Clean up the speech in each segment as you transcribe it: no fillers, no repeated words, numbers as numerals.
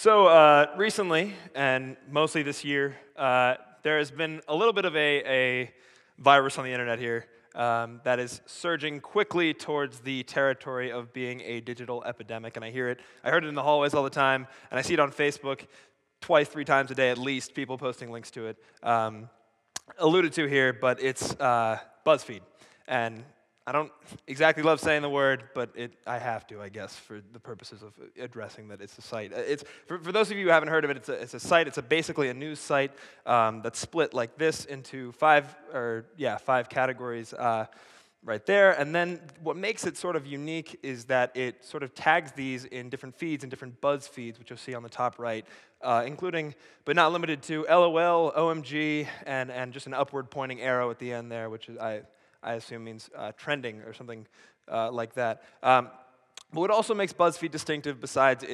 Recently, and mostly this year, there has been a little bit of a virus on the internet here that is surging quickly towards the territory of being a digital epidemic, and I heard it in the hallways all the time, and I see it on Facebook twice, 3 times a day at least, people posting links to it. Alluded to here, but it's BuzzFeed, and I don't exactly love saying the word, but I have to, I guess, for the purposes of addressing that it's a site. For those of you who haven't heard of it, it's a site. It's basically a news site that's split like this into 5 categories right there. And then what makes it sort of unique is that it sort of tags these in different feeds, in different buzz feeds, which you'll see on the top right, including, but not limited to, LOL, OMG, and just an upward pointing arrow at the end there, which is I assume means trending or something like that. But what also makes BuzzFeed distinctive, besides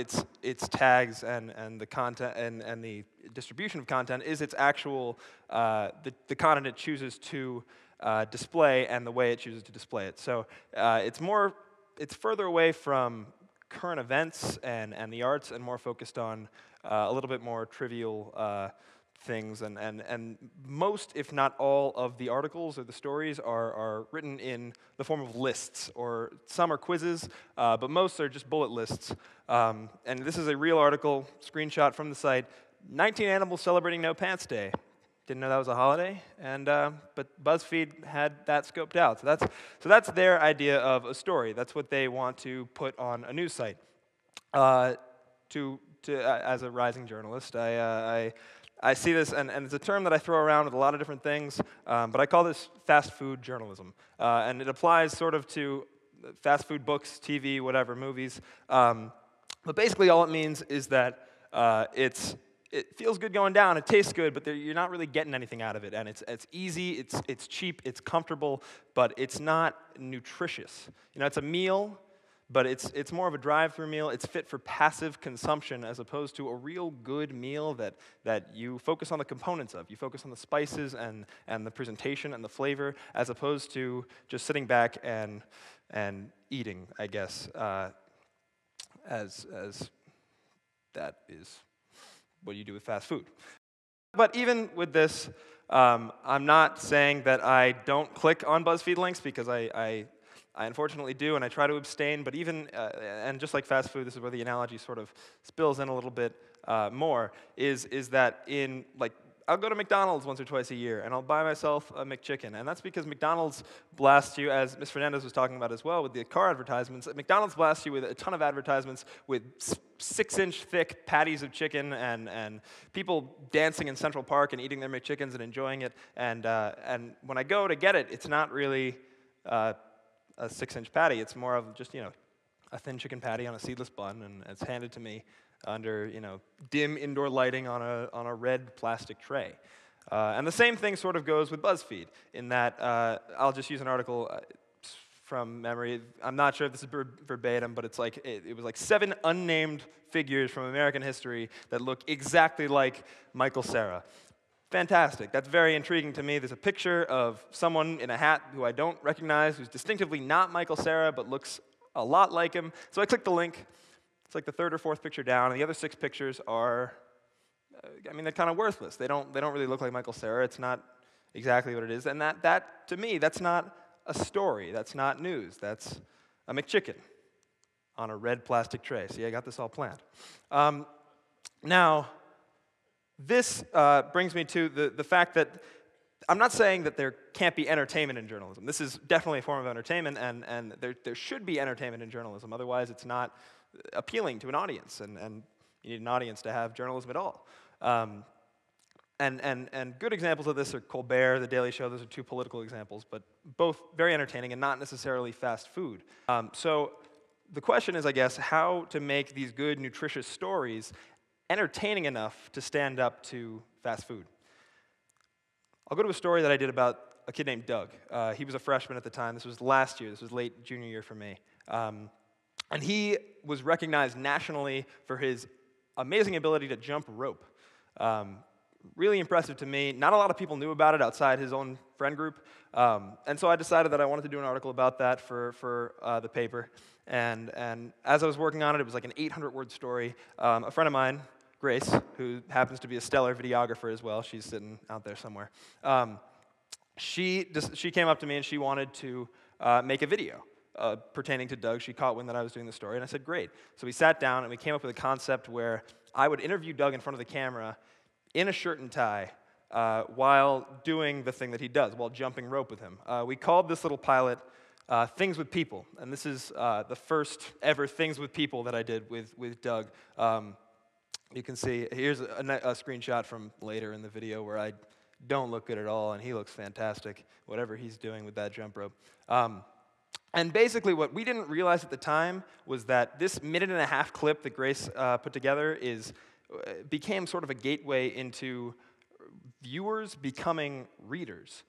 its tags and the content and the distribution of content, is its actual the content it chooses to display and the way it chooses to display it. So it's further away from current events and the arts and more focused on a little bit more trivial things, and most, if not all, of the articles or the stories are written in the form of lists, or some are quizzes, but most are just bullet lists. And this is a real article, screenshot from the site, 19 animals celebrating No Pants Day. Didn't know that was a holiday, and but BuzzFeed had that scoped out. So that's their idea of a story. That's what they want to put on a news site. As a rising journalist, I see this, and it's a term that I throw around with a lot of different things, but I call this fast food journalism. And it applies sort of to fast food books, TV, whatever, movies. But basically all it means is that it feels good going down, it tastes good, but you're not really getting anything out of it. And it's easy, it's cheap, it's comfortable, but it's not nutritious. You know, it's a meal, but it's more of a drive-through meal. It's fit for passive consumption as opposed to a real good meal that you focus on the components of. You focus on the spices and the presentation and the flavor, as opposed to just sitting back and eating, I guess, as that is what you do with fast food. But even with this, I'm not saying that I don't click on BuzzFeed links, because I unfortunately do, and I try to abstain, but even, and just like fast food, this is where the analogy sort of spills in a little bit more, is that I'll go to McDonald's once or twice a year, and I'll buy myself a McChicken, and that's because McDonald's blasts you, as Ms. Fernandez was talking about as well, with the car advertisements. McDonald's blasts you with a ton of advertisements with 6-inch thick patties of chicken, and people dancing in Central Park and eating their McChickens and enjoying it, and when I go to get it, it's not really a 6-inch patty. It's more of just, a thin chicken patty on a seedless bun, and it's handed to me under, dim indoor lighting on a red plastic tray. And the same thing sort of goes with BuzzFeed, in that I'll just use an article from memory. I'm not sure if this is verbatim, but it's like it was like 7 unnamed figures from American history that look exactly like Michael Cera. Fantastic. That's very intriguing to me. There's a picture of someone in a hat who I don't recognize, who's distinctively not Michael Cera, but looks a lot like him. So I click the link. It's like the 3rd or 4th picture down, and the other 6 pictures are, they're kind of worthless. They don't really look like Michael Cera. It's not exactly what it is. And that to me, that's not a story. That's not news. That's a McChicken on a red plastic tray. See, I got this all planned. Now, this brings me to the fact that I'm not saying that there can't be entertainment in journalism. This is definitely a form of entertainment, and there should be entertainment in journalism. Otherwise, it's not appealing to an audience, and you need an audience to have journalism at all. And good examples of this are Colbert, The Daily Show. Those are 2 political examples, but both very entertaining and not necessarily fast food. So the question is, I guess, how to make these good, nutritious stories entertaining enough to stand up to fast food. I'll go to a story that I did about a kid named Doug. He was a freshman at the time. This was last year. This was late junior year for me. And he was recognized nationally for his amazing ability to jump rope. Really impressive to me. Not a lot of people knew about it outside his own friend group. And so I decided that I wanted to do an article about that for the paper. And as I was working on it, it was like an 800-word story. A friend of mine, Grace, who happens to be a stellar videographer as well. She's sitting out there somewhere. She came up to me and she wanted to make a video pertaining to Doug. She caught wind that I was doing the story, and I said, great. So we sat down and we came up with a concept where I would interview Doug in front of the camera in a shirt and tie while doing the thing that he does, while jumping rope with him. We called this little pilot Things with People, and this is the first ever Things with People that I did with Doug. You can see, here's a screenshot from later in the video where I don't look good at all, and he looks fantastic, whatever he's doing with that jump rope. And basically what we didn't realize at the time was that this minute-and-a-half clip that Grace put together became sort of a gateway into viewers becoming readers.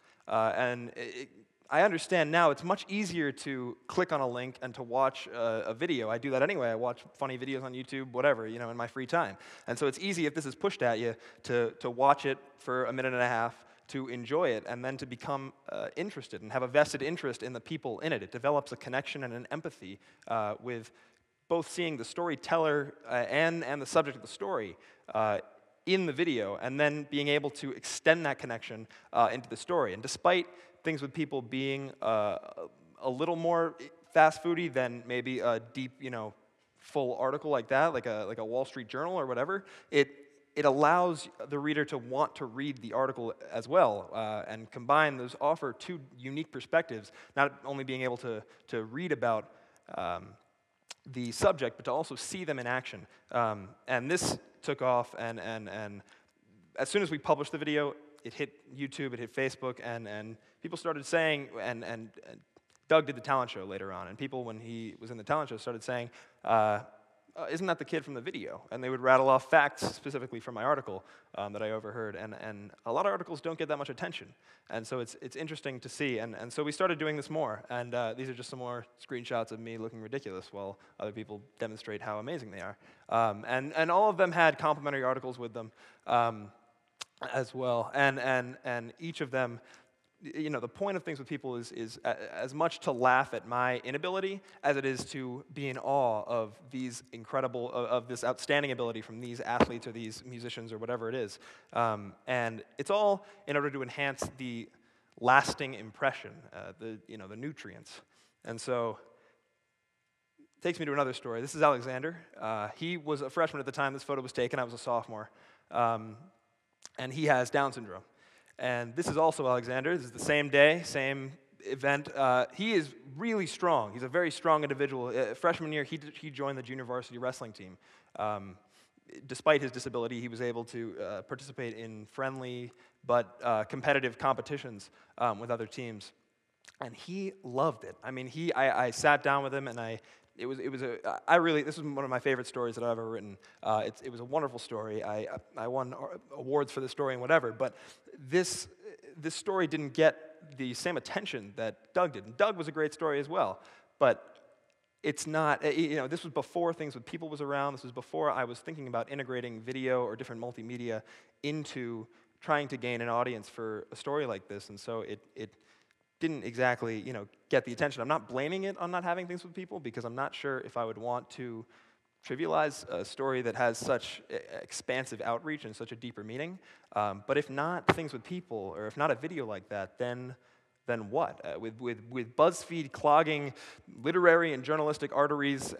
I understand now it's much easier to click on a link and to watch a video. I do that anyway. I watch funny videos on YouTube, whatever, in my free time. And so it's easy if this is pushed at you to watch it for a minute and a half, to enjoy it, and then to become interested and have a vested interest in the people in it. It develops a connection and an empathy with both seeing the storyteller and the subject of the story in the video, and then being able to extend that connection into the story. And despite Things with People being a little more fast foody than maybe a deep, full article like that, like a Wall Street Journal or whatever, it allows the reader to want to read the article as well, and combine those, offer two unique perspectives, not only being able to read about the subject, but to also see them in action. And this took off, and as soon as we published the video, it hit YouTube, it hit Facebook, and people started saying, and Doug did the talent show later on, and people, when he was in the talent show, started saying, isn't that the kid from the video? And they would rattle off facts specifically from my article that I overheard, and a lot of articles don't get that much attention. And so it's interesting to see, and so we started doing this more, and these are just some more screenshots of me looking ridiculous while other people demonstrate how amazing they are. And all of them had complimentary articles with them as well, and each of them, the point of Things with People is as much to laugh at my inability as it is to be in awe of these incredible, of this outstanding ability from these athletes or these musicians or whatever it is. And it's all in order to enhance the lasting impression, the nutrients. And so it takes me to another story. This is Alexander. He was a freshman at the time this photo was taken. I was a sophomore. And he has Down syndrome. And this is also Alexander. This is the same day, same event. He is really strong. He's a very strong individual. Freshman year, he joined the junior varsity wrestling team. Despite his disability, he was able to participate in friendly but competitive competitions with other teams. And he loved it. I mean, I sat down with him, and this was one of my favorite stories that I've ever written. It was a wonderful story. I won awards for this story and whatever, but this story didn't get the same attention that Doug did. And Doug was a great story as well, but it's not, this was before Things with People was around. This was before I was thinking about integrating video or different multimedia into trying to gain an audience for a story like this, and so it didn't exactly, get the attention. I'm not blaming it on not having Things with People, because I'm not sure if I would want to trivialize a story that has such expansive outreach and such a deeper meaning. But if not Things with People, or if not a video like that, then what? With BuzzFeed clogging literary and journalistic arteries,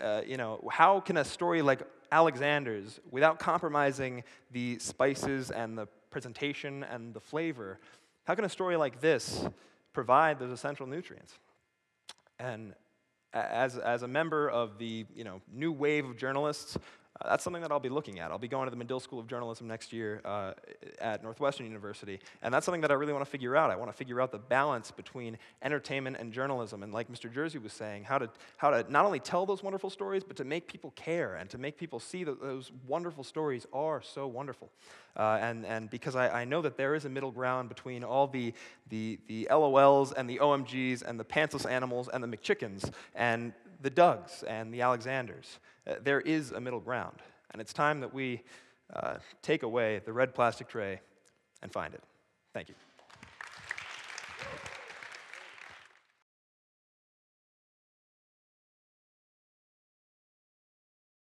how can a story like Alexander's, without compromising the spices and the presentation and the flavor, how can a story like this provide those essential nutrients? And as a member of the new wave of journalists, that's something that I'll be looking at. I'll be going to the Medill School of Journalism next year at Northwestern University, and that's something that I really want to figure out. I want to figure out the balance between entertainment and journalism, and like Mr. Jersey was saying, how to not only tell those wonderful stories, but to make people care and to make people see that those wonderful stories are so wonderful. And because I know that there is a middle ground between all the LOLs and the OMGs and the pantsless animals and the McChickens and the Dougs and the Alexanders. There is a middle ground, and it's time that we take away the red plastic tray and find it. Thank you.